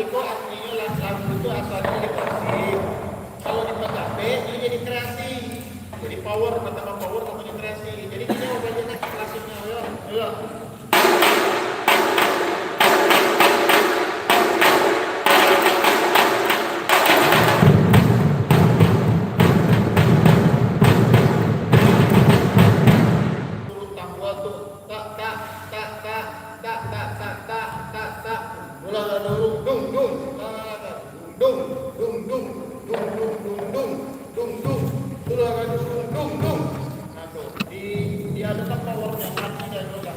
kok artinya lagu itu asalnya dari klasik. Kalau dipakai ini jadi kreasi. Jadi power, pertama power kemudian kreasi. Jadi ini obatnya klasiknya. Ayo. Turun tambah tuh. Tak. Ulang dung. Ulang dung. Nah tuh, di ada powernya, artinya juga.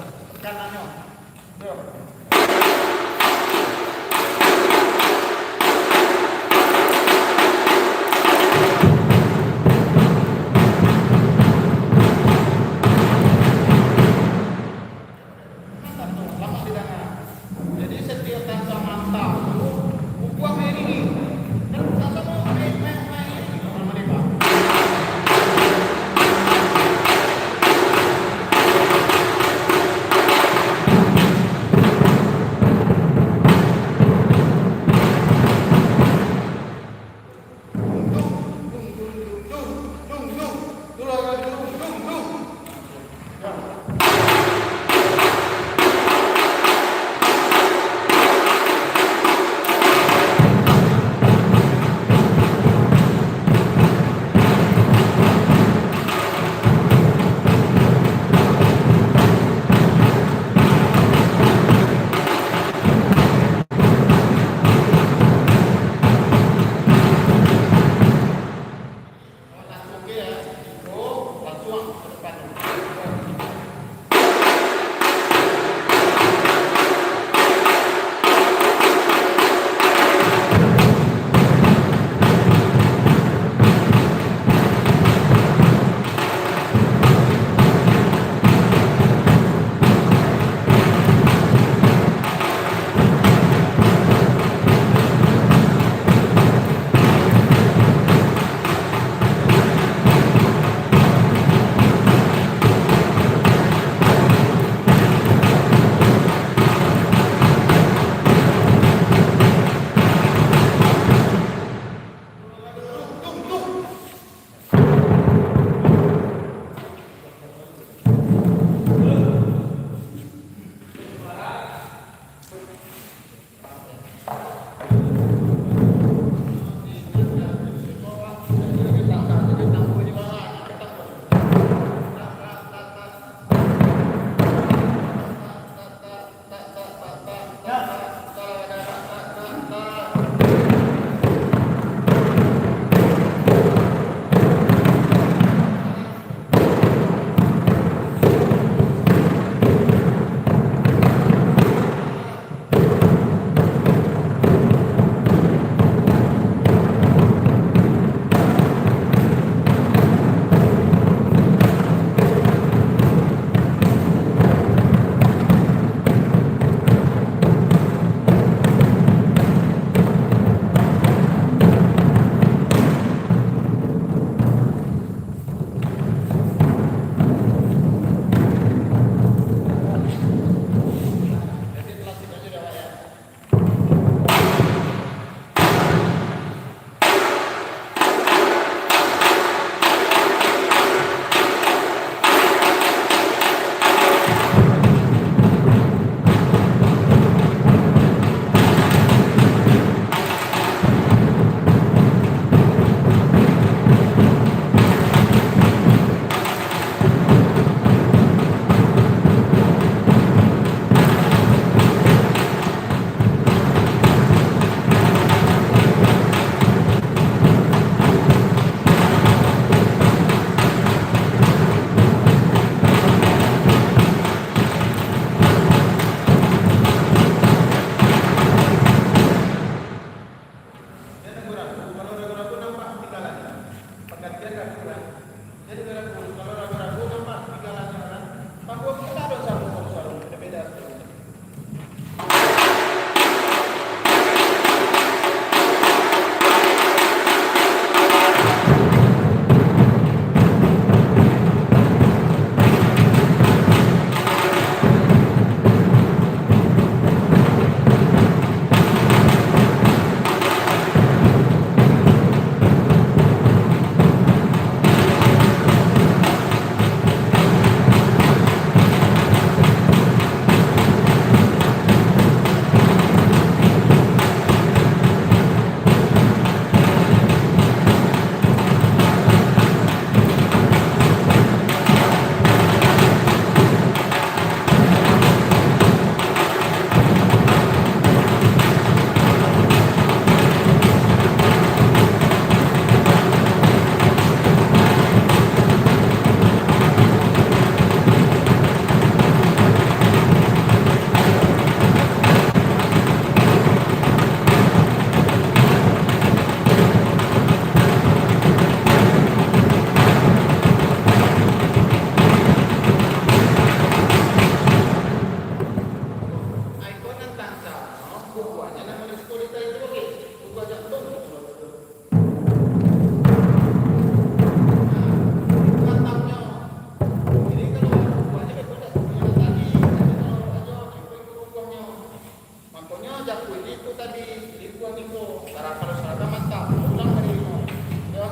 Cara kalau serata mantap. Ulang dari nol. Ya.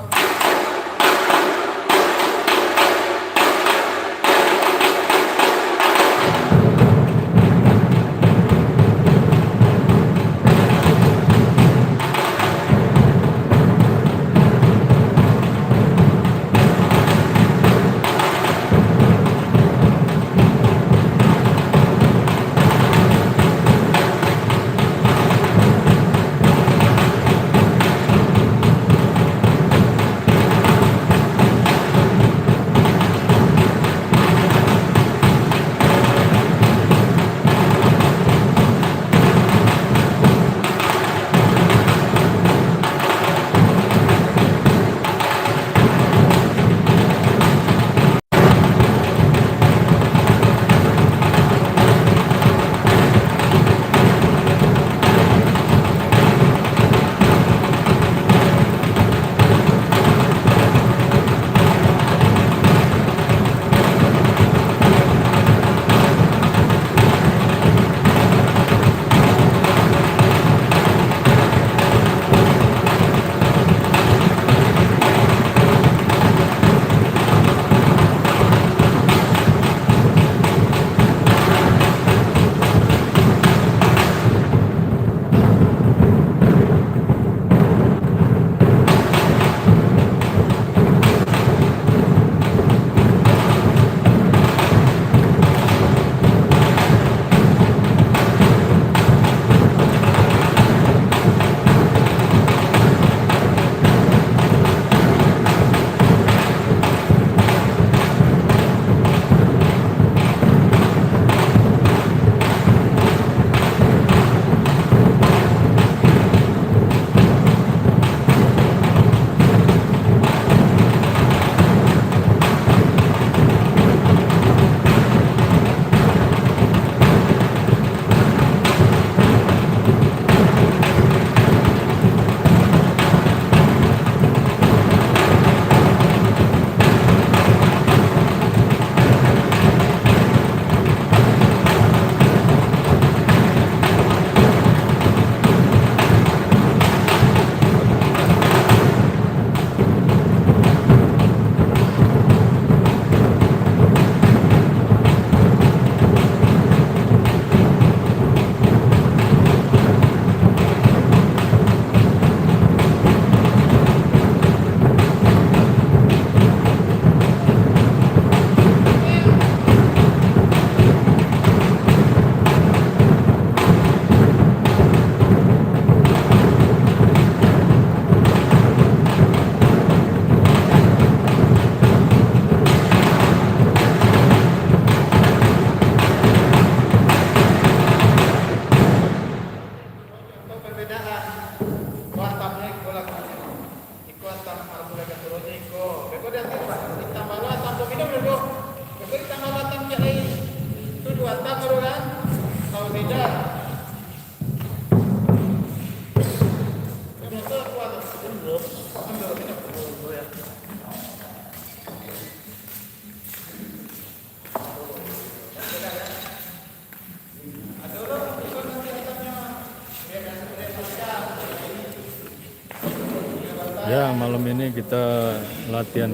Ya, malam ini kita latihan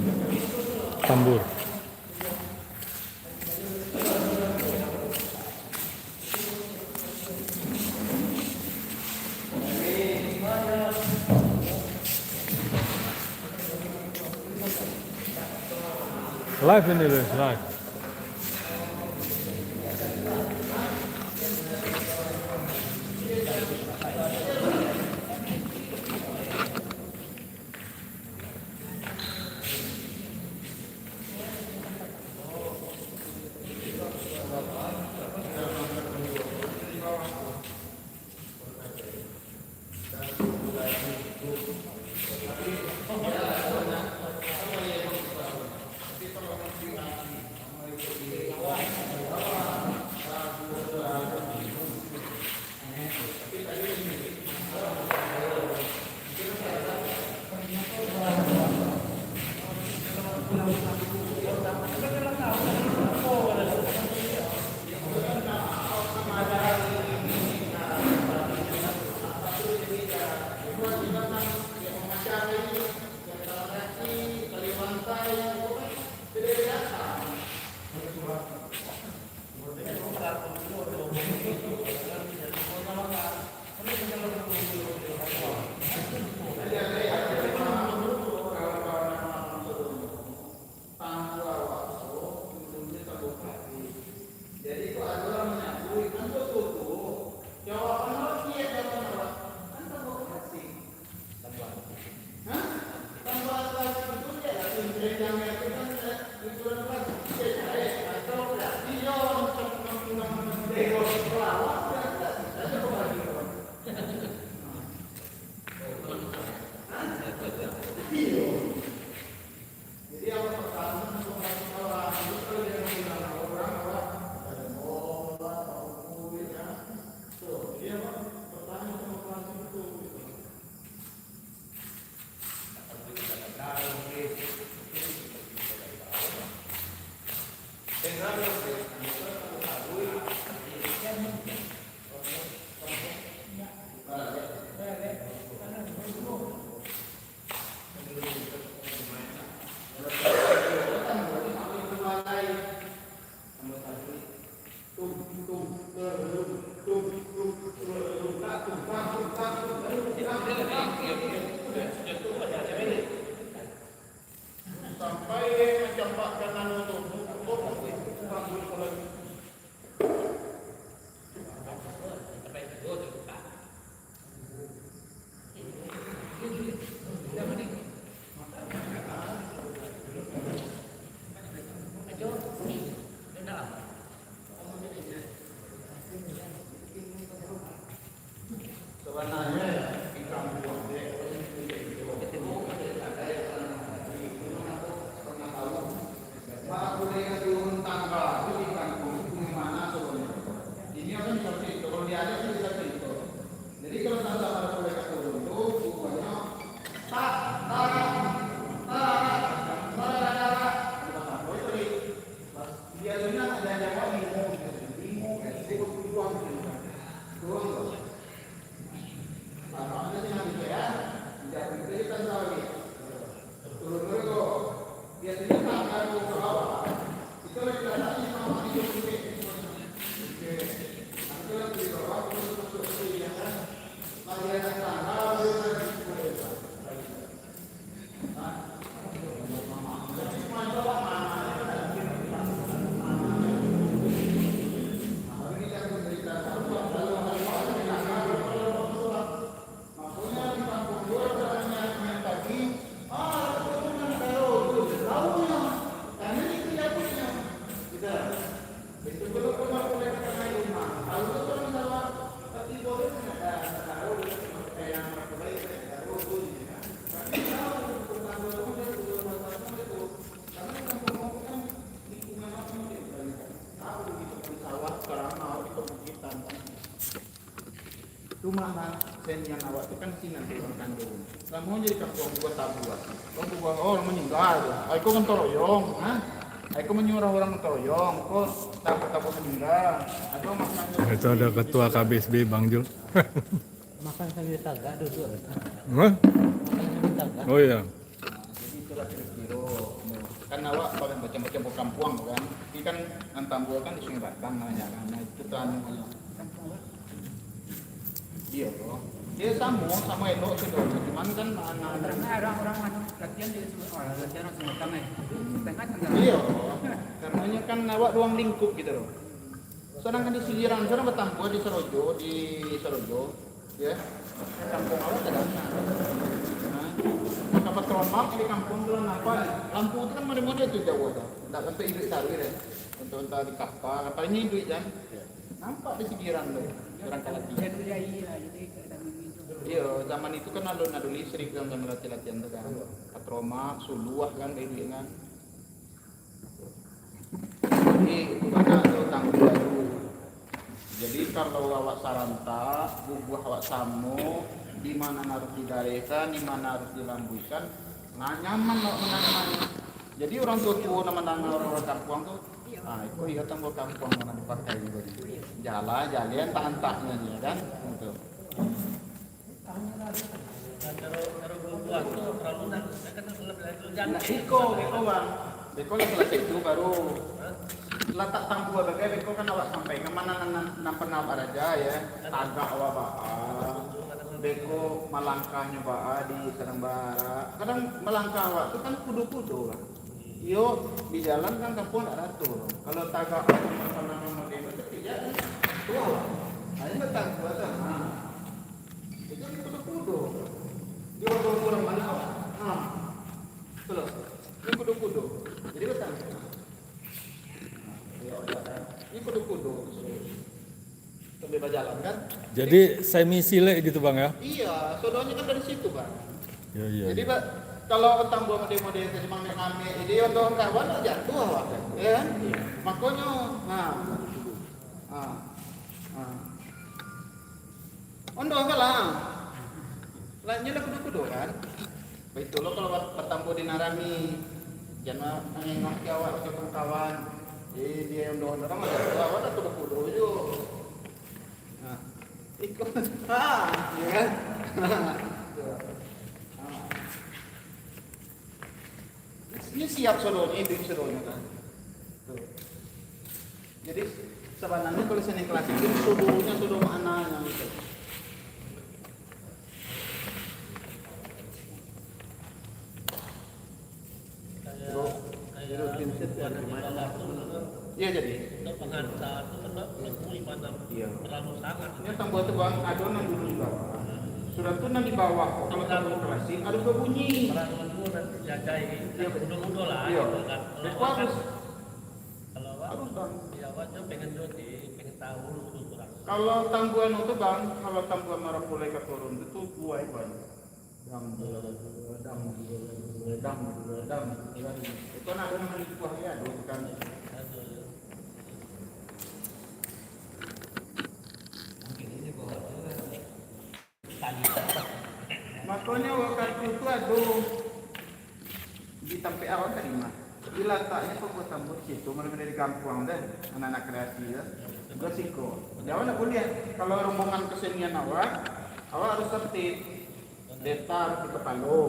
tambur. Live ini, live. rumah nah senian awak itu kan sini nanti orang kandung. Kamu jadi kampung buat tabuan. Kamu buat orang meninggal. Aku kan toroyong, ha? Aku menyuruh orang toroyong. Kok tabu meninggal? Aku makan. Itu ada ketua KBSB Bang Jul. Makan sambil tagak duduk. Hah? Makan sambil tagak. Oh iya. Jadi itulah kira-kira. Kan awak paling macam-macam kampung kan. Ini kan Antambua kan di Sungai Batang namanya kan. Nah itu kan kampung apa? Iya loh. Dia sama elok sih dong. Cuman kan anak-anak. Karena orang-orang mana latihan di sekolah, latihan Sungai Batang ya. Tengah tengah. Iya. Karenanya kan awak ruang lingkup gitu loh. Sedangkan di siliran sana Batambua di Serojo, ya. Kampung awak tidak ada. Dapat tromak di kampung itu apa? Lampu itu kan model-model itu jauh tuh. Tidak sampai duit sawit ya. Untuk di kapal ini duit kan. Nampak di siliran loh. Berangkat latihan. Iya, zaman itu kan ada listrik kan zaman latihan tuh kan. Patroma, suluah kan kayak gitu kan. Jadi itu kan ada tanggung jawab. Jadi kalau awak saranta, bubuh awak samu, di mana harus didarekan, di mana harus dilambuikan, nah nyaman loh menanamnya. Jadi orang tua nama-nama orang kampung tuh, itu iya tambah kampung mana dipakai juga. Jalan tahan-tahannya dia kan, gitu. Beko bang, beko lah selesai itu baru letak tangguh bagai beko kan awak sampai kemana pernah aja ya, tagak awak beko melangkahnya di Serembara, kadang melangkah awak itu kan kudu-kudu lah. Yo di jalan kan kampung ada atur, kalau tagak kalau mau demo itu tidak tuh, hanya tangguh aja. Itu kudu-kudu. Dia orang mana awak? Betul. Ini kudu-kudu. Jadi betul. Ini kudu-kudu. Sambil berjalan kan? Jadi semi silek gitu Bang ya? Iya, sodonya kan dari situ Bang. Iya. Jadi Pak, kalau tambah model-model ke semang kami, ide untuk kawan jatuh awak. Ya kan? Makanya, Ondo enggak lah. Lainnya lah kudu-kudu kan. Begitu lo kalau bertampu di Narami, jangan nengok awak ke kawan. Dia ondo-ondo orang ada awak atau kudu-kudu yo. Nah, ikut. Ya kan? Ini siap solonya, itu solonya kan. Tuh. Jadi sebenarnya kalau seni klasik itu sudo maknanya gitu. Iya jadi. Iya. Ini tambah itu bang adonan dulu di bawah. Sudah tuh di bawah. Kalau tambah klasik ada dua bunyi. Iya betul. Iya. Betul harus. Harus bang. Kalau tangguhan itu bang, kalau tangguhan marah mulai ke turun itu buah bang. Dam. Itu ada nama di buahnya, bukan. Makanya waktu itu di tempat awal terima. Diletaknya pembuat tambut situ, mereka dari kampung dan anak-anak kreasi ya. Gosiko. Jawab nak boleh. Kalau rombongan kesenian awak harus tertib. Detar ke kepala.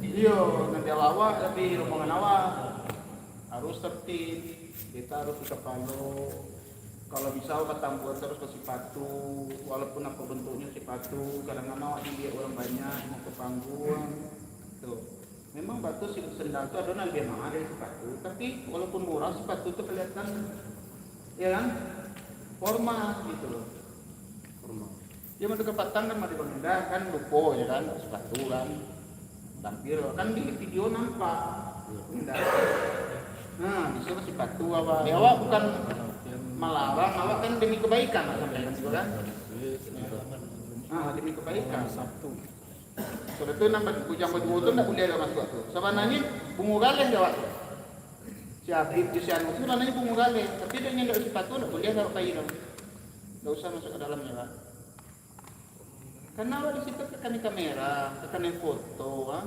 Iya, nanti awak tapi rombongan awak harus tertib. Detar harus ke kepala. Kalau bisa bertambuhan terus ke sepatu, walaupun apa bentuknya sepatu, kadang-kadang awak dia orang banyak mau ke panggung. Tuh. Memang batu sendal itu ada lebih mahal dari sepatu, tapi walaupun murah sepatu itu kelihatan, ya kan, formal gitu loh. Formal. Dia mau ke Patang kan mau dibangun kan lupo ya kan, sepatu kan, tampil kan di video nampak. Nah, disuruh sepatu awak. Ya awak bukan melarang, awak kan demi kebaikan sampai kan. Demi kebaikan. Sabtu. Sudah tu nampak kujang baju tu tak boleh ada masuk tu. Sebenarnya bungu galeh jawab. Si Habib di sana itu sebenarnya bungu galeh, tapi dia nyendak sepatu tak boleh ada kain. Tak usah masuk ke dalamnya lah. Karena awak di situ tekan kamera, tekan foto, ah.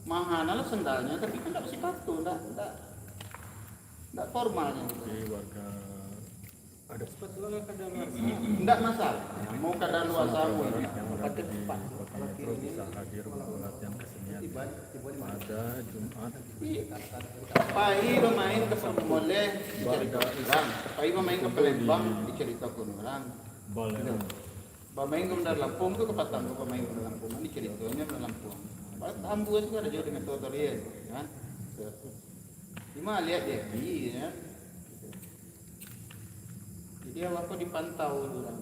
Mahal lah sendalnya, tapi kan tidak sepatu, tidak formalnya. Jadi warga ada sepatu lah kadang Tidak masalah, mau kadang luas aku. yang berada di kota Metro bisa hadir untuk latihan kesenian pada Jumat. Pai bermain ke Pemoleh dicerita orang, pai bermain ke Palembang dicerita orang. Boleh. Bermain ke Bandar Lampung itu ke Batam, bermain ke Bandar Lampung, ini ceritanya Bandar Lampung. Ambu itu ada jauh dengan tutorial, kan? Cuma lihat dia, ya. Jadi aku dipantau dulu kan.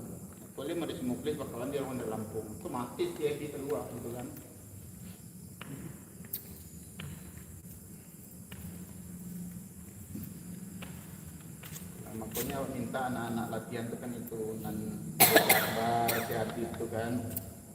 Boleh ada semuklis bakalan dia orang dari Lampung. Otomatis dia di keluar gitu kan. Nah, makanya minta anak-anak latihan itu kan itu dan sabar, hati itu kan.